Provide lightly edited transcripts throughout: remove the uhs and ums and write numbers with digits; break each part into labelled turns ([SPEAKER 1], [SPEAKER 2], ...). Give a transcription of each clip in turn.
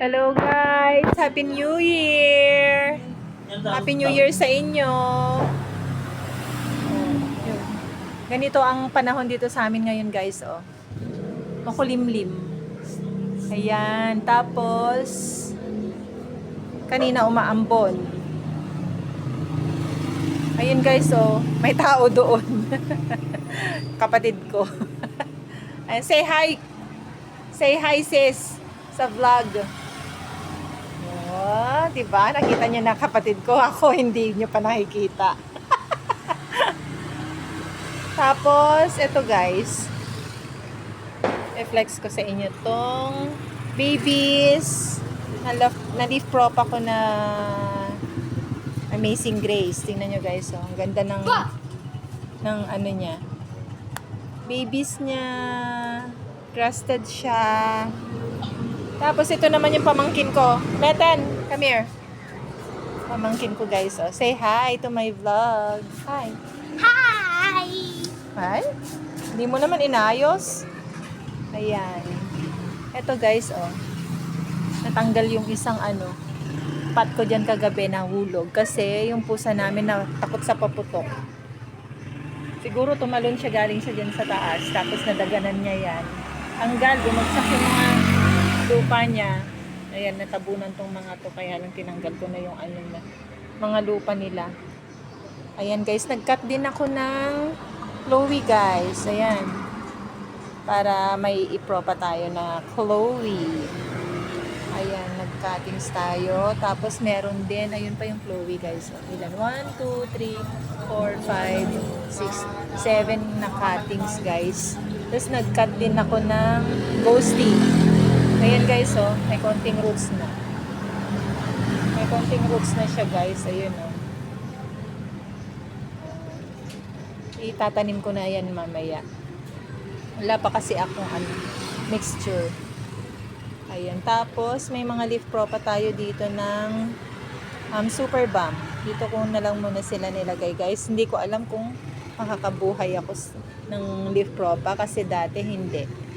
[SPEAKER 1] Hello guys! Happy New Year! Happy New Year sa inyo! Yun. Ganito ang panahon dito sa amin ngayon guys. Makulimlim. Ayan. Tapos, kanina umaambon. Ayun guys, may tao doon. Kapatid ko. Ayan, say hi! Say hi sis! Sa vlog. Oh, diba? Nakita niyo na kapatid ko. Ako, hindi niyo pa nakikita. Tapos, ito guys. I-flex ko sa inyo tong babies. Na-leaf prop ako na Amazing Grace. Tingnan nyo guys. Ang ganda ng ano niya. Babies niya. Crusted siya. Tapos ito naman yung pamangkin ko. Meten, come here. Pamangkin ko guys. Say hi to my vlog. Hi.
[SPEAKER 2] Hi!
[SPEAKER 1] Hi? Hindi mo naman inayos. Ayan. Ito guys, natanggal yung isang pat ko dyan kagabi na hulog. Kasi yung pusa namin na takot sa paputok. Siguro tumalon siya galing siya dyan sa taas. Tapos nadaganan niya yan. Tanggal, bumagsak yung mga lupa niya. Ayan, natabunan tong mga to. Kaya lang tinanggal ko na yung mga lupa nila. Ayan guys, nag-cut din ako ng Chloe guys. Ayan. Para may ipropa tayo na Chloe. Ayan, nag-cuttings tayo. Tapos meron din, ayun pa yung Chloe guys. Ilan? 1, 2, 3, 4, 5, 6, 7 na cuttings guys. Tapos nag-cut din ako ng ghosty. Ayan guys, may konting roots na. May konting roots na siya guys. Ayun, itatanim ko na yan mamaya. Wala pa kasi akong mixture. Ayan. Tapos, may mga leaf propa tayo dito ng super balm. Dito ko na lang muna sila nilagay guys. Hindi ko alam kung makakabuhay ako ng leaf propa kasi dati hindi.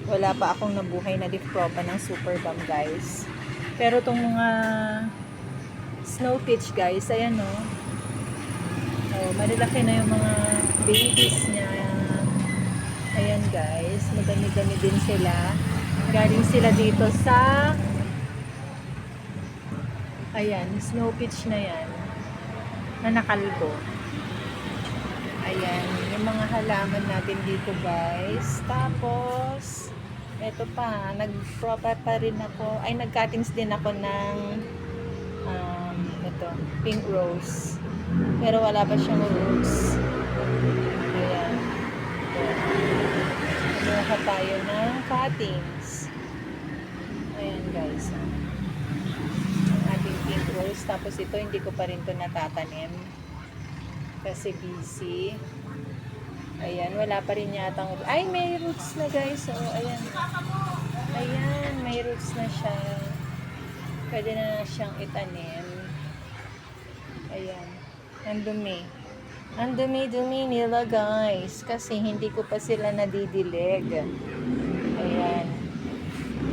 [SPEAKER 1] Wala pa akong nabuhay na leaf propa ng super balm guys. Pero itong mga snow peach guys, ayan malalaki na yung mga babies niya. Ayan guys, madami-dami din sila. Galing sila dito sa ayan, snow peach na yan na nakalbo. Ayan, yung mga halaman natin dito guys. Tapos eto pa, nag-propa pa rin ako. Ay, nag-cuttings din ako ng ito, pink rose. Pero wala pa siyang roots. Ayan. Kumuha tayo ng cuttings. Ayan guys. Ang ating pink rose. Tapos ito, hindi ko pa rin ito natatanim. Kasi busy. Ayan, wala pa rin yatang roots. Ay, may roots na guys. Ayan. Ayan, may roots na siya. Pwede na siyang itanim. Ayan. Ang dumi. Ang dumi-dumi nila guys. Kasi hindi ko pa sila nadidilig. Ayan.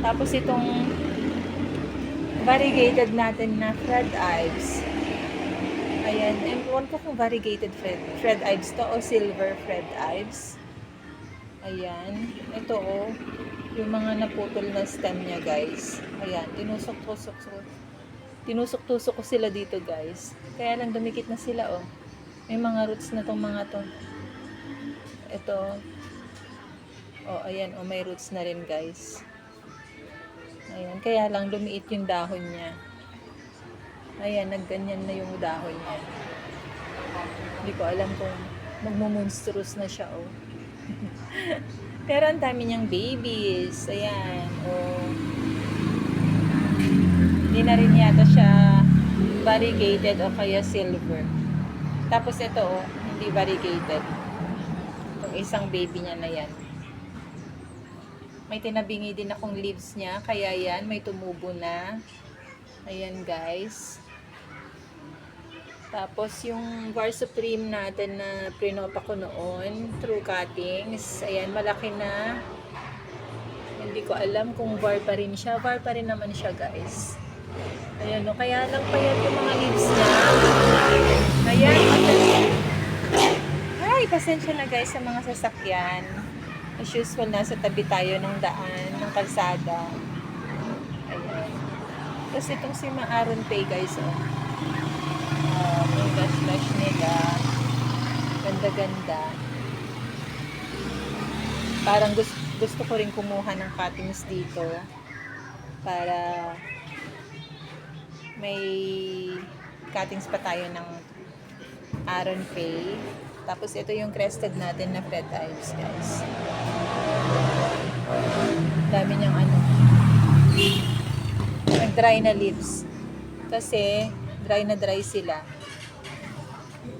[SPEAKER 1] Tapos itong variegated natin na Fred Ives. Ayan. Ewan ko kung variegated Fred Ives to o silver Fred Ives. Ayan. Ito yung mga naputol na stem niya guys. Ayan. Tinusok-tusok ko sila dito guys. Kaya lang dumikit na sila May mga roots na tong mga to. Ito. Ayan may roots na rin guys. Ayan. Kaya lang lumiit yung dahon niya. Ayan, nagganyan na yung dahon niya. Hindi ko alam kung magmumonstrous na siya Pero ang dami niyang babies. Ayan. Hindi na rin yata siya variegated o kaya silver. Tapos ito hindi variegated. Itong isang baby niya na yan. May tinabingi din akong leaves niya. Kaya yan, may tumubo na. Ayan guys. Tapos yung Var Supreme natin na prinopa ko noon through cuttings. Ayan, malaki na. Hindi ko alam kung var pa rin siya. Var pa rin naman siya, guys. Ayan, no. Kaya lang payat yung mga leaves niya. Ayan. Ay, pasensya na guys sa mga sasakyan. As usual, nasa tabi tayo ng daan, ng kalsada. Ayan. Tapos itong si Maaron Pay, guys, oh. Yung lash nila. Ganda-ganda. Parang gusto ko rin kumuha ng cuttings dito para may cuttings pa tayo ng Aaron Pay. Tapos ito yung crested natin na Fred Ives, guys. Dami niyang ano, nag-dry na leaves. Kasi dry na dry sila.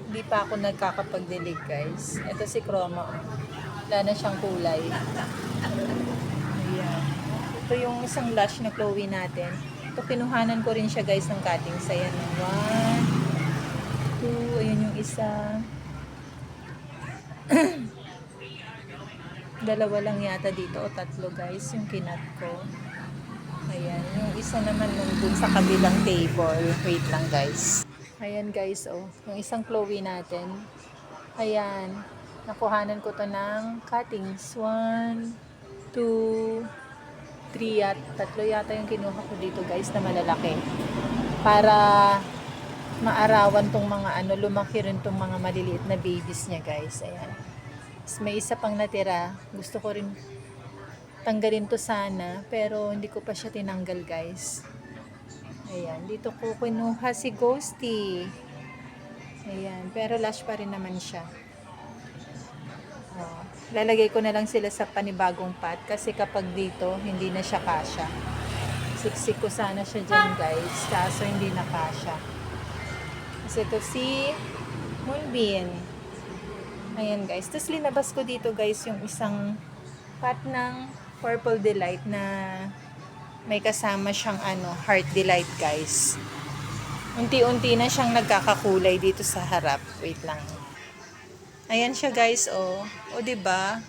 [SPEAKER 1] Hindi pa ako nagkakapagdilig, guys. Ito si Chroma. Wala na siyang kulay. Ayan. Ito yung isang lush na Chloe natin. Ito, kinuhanan ko rin siya, guys, ng cuttings. Ayan, 1, 2, ayan yung isa. Dalawa lang yata dito o tatlo, guys, yung kinat ko. Ayan, yung isa naman nandun sa kabilang table. Wait lang, guys. Ayan, guys, oh, yung isang Chloe natin. Ayan, nakuhanan ko to ng cuttings. 1, 2, 3 at tatlo yata yung kinuha ko dito, guys, na malalaki. Para maarawan tong mga ano, lumaki rin tong mga maliliit na babies niya, guys. Ayan. Tapos may isa pang natira. Gusto ko rin tanggalin to sana, pero hindi ko pa siya tinanggal, guys. Ayan. Dito ko kinuha si Ghosty. Ayan. Pero lash pa rin naman siya. Oh. Lalagay ko na lang sila sa panibagong pot kasi kapag dito, hindi na siya kasya. Siksik ko sana siya dyan, guys. Kaso hindi na kasya. Kasi ito si Moonbeam. Ayan, guys. Tapos linabas ko dito, guys, yung isang pot ng Purple Delight na may kasama siyang ano, Heart Delight, guys. Unti-unti na siyang nagkakakulay dito sa harap. Wait lang. Ayan siya, guys, oh. O, diba?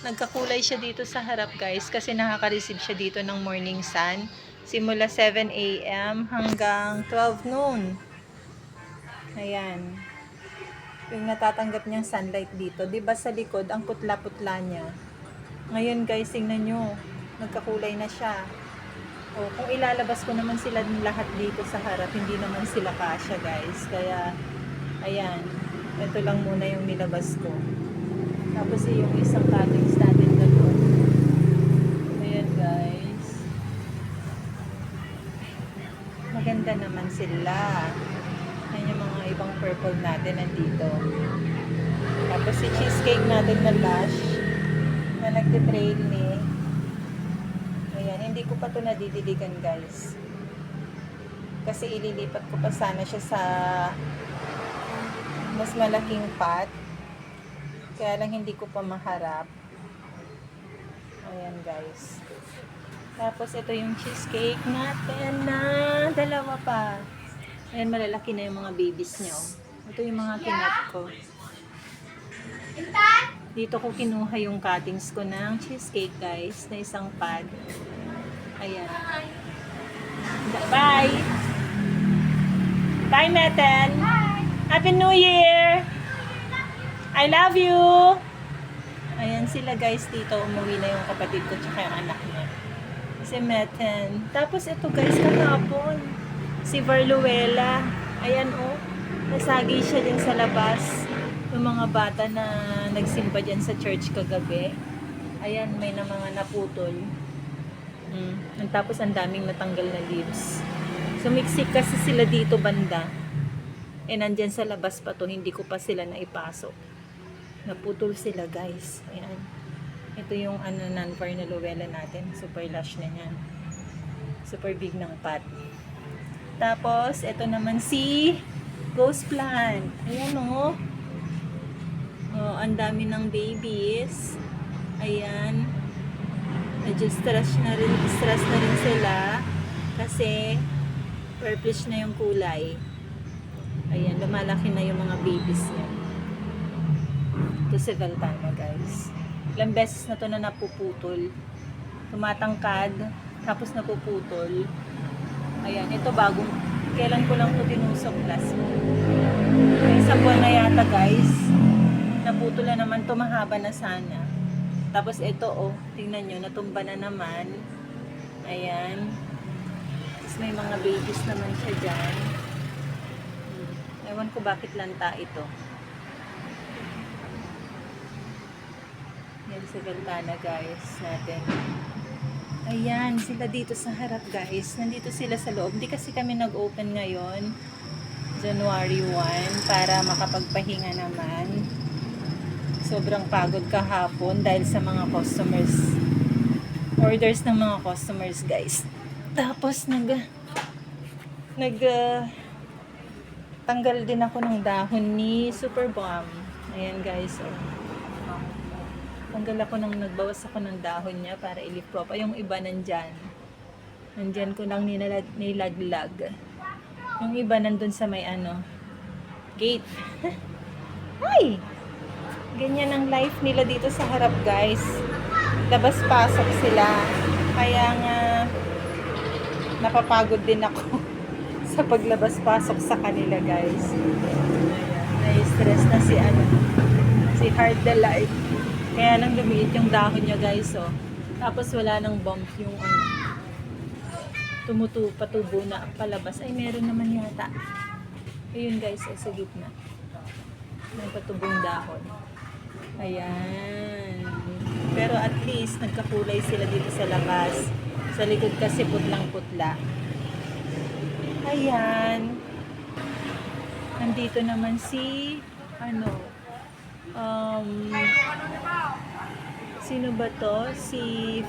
[SPEAKER 1] Nagkakulay siya dito sa harap, guys, kasi nakaka-receive siya dito ng morning sun. Simula 7 a.m. hanggang 12 noon. Ayan. Yung natatanggap niyang sunlight dito. Diba sa likod, ang putla-putla niya. Ngayon, guys, tingnan nyo. Nagkakulay na siya. O, kung ilalabas ko naman sila lahat dito sa harap, hindi naman sila kasya, guys. Kaya, ayan. Ito lang muna yung nilabas ko. Tapos yung isang cuttings natin doon. Ayan, guys. Maganda naman sila. Ayan yung mga ibang purple natin nandito. Tapos si cheesecake natin na lush na nagtitrail ni. Ayan, hindi ko pa ito nadidiligan, guys. Kasi ililipat ko pa sana siya sa mas malaking pot. Kaya lang hindi ko pa maharap. Ayan, guys. Tapos ito yung cheesecake natin na dalawa pa. Ayan, malalaki na yung mga babies niya. Ito yung mga kinat ko. Dito ko kinuha yung cuttings ko ng cheesecake, guys, na isang pad. Ayan. Bye! Bye, Meten! Happy New Year! I love you! Ayan sila, guys, dito. Umuwi na yung kapatid ko tsaka yung anak niya. Si Meten. Tapos ito, guys, kahapon. Si Varluela. Ayan, oh. Nasagi siya din sa labas. Yung mga bata na nagsimba dyan sa church kagabi. Ayan, may na mga naputol. Tapos ang daming natanggal na leaves. Sumiksik kasi sila dito banda. Nandyan sa labas pa to. Hindi ko pa sila naipasok. Naputol sila, guys. Ayan. Ito yung non-var na Luella natin. Super lush na yan. Super big ng pot. Tapos, ito naman si Ghost Plant. Ayan, oh. Oh, ang dami ng babies. Ayan. Medyo stress na rin sila. Kasi, purplish na yung kulay. Ayan, lumalaki na yung mga babies niya. Ito si Valtana, guys. Ilang beses na to na napuputol. tumatangkad, tapos napuputol. Ayan, ito bagong, kailan ko lang ito tinusok last month. May isang buwan na yata guys, naputol na naman to, mahaba na sana. Tapos ito oh, tingnan nyo, natumba na naman. Ayan. Tapos may mga babies naman siya dyan. Ewan ko bakit lanta ito. Yan sa bintana guys natin. Ayan, sila dito sa harap guys. Nandito sila sa loob. Di kasi kami nag-open ngayon. January 1 para makapagpahinga naman. Sobrang pagod kahapon dahil sa mga customers. Orders ng mga customers guys. Tapos tanggal din ako ng dahon ni Super Bomb. Ayan guys. Oh. Tanggal ako nagbawas ako ng dahon niya para i-leaf crop. Ay, yung iba nandyan. Nandyan ko lang nilaglag. Yung iba nandun sa may gate. Ay! Ganyan ang life nila dito sa harap guys. Labas-pasok sila. Kaya nga napapagod din ako sa paglabas-pasok sa kanila guys. Ayan. Na-stress na si Hard the Life. Kaya lang lumiit yung dahon niya guys oh. Tapos wala nang bump yung patubo na palabas. Ay meron naman yata. Ayun guys, sa gitna. May patubong dahon. Ayan. Pero at least nagkakulay sila dito sa labas. Sa likod kasi putlang-putla. Ayan. Nandito naman si sino ba to? Si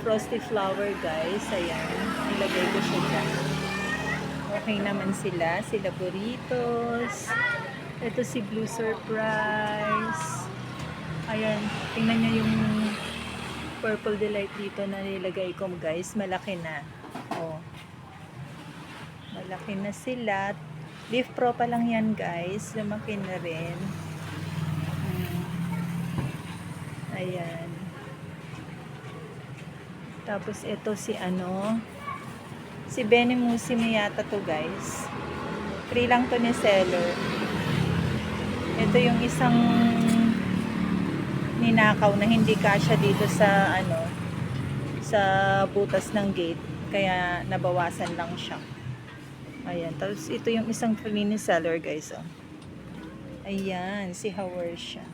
[SPEAKER 1] Frosty Flower guys. Ayan. Nilagay ko siya dyan. Okay naman sila. Sila Burritos. Ito si Blue Surprise. Ayan. Tingnan nyo yung Purple Delight dito na nilagay ko guys. Malaki na. Oh. Malaki na sila. Leaf Pro pa lang yan guys. Lumaki na rin. Ayan. Tapos ito si Benny Musime yata to guys. Free lang to ni seller. Ito yung isang ninakaw na hindi kasya dito sa sa butas ng gate. Kaya nabawasan lang siya. Ayan. Tapos ito yung isang free ni seller guys. Oh. Ayan. Si Haworsia.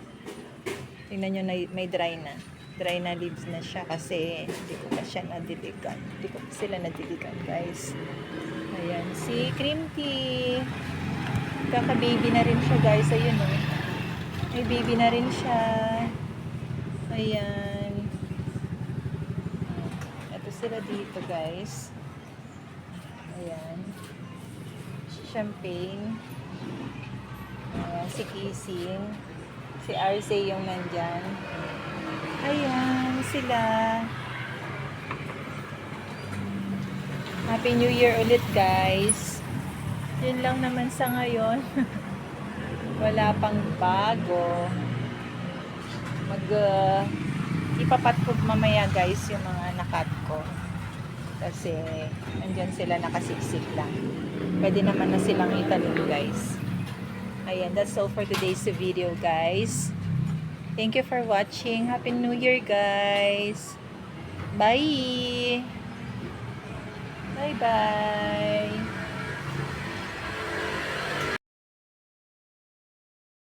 [SPEAKER 1] Tingnan nyo, may dry na. Dry na leaves na siya kasi hindi ko pa siya nadiligan. Hindi ko pa sila nadiligan guys. Ayan. Si Cream Tea. Kaka-baby na rin siya guys. Ayun o. May baby na rin siya. Ayan. Ito sila dito guys. Ayan. Champagne. Ayan. Si Kissing. Si RZ yung nandyan. Ayan, sila. Happy New Year ulit guys. Yun lang naman sa ngayon. Wala pang bago. Ipapat ko mamaya guys yung mga nakat ko. Kasi andyan sila nakasiksik lang. Pwede naman na silang itanim guys. Ayan, that's all for today's video guys. Thank you for watching. Happy New Year guys. Bye. Bye bye.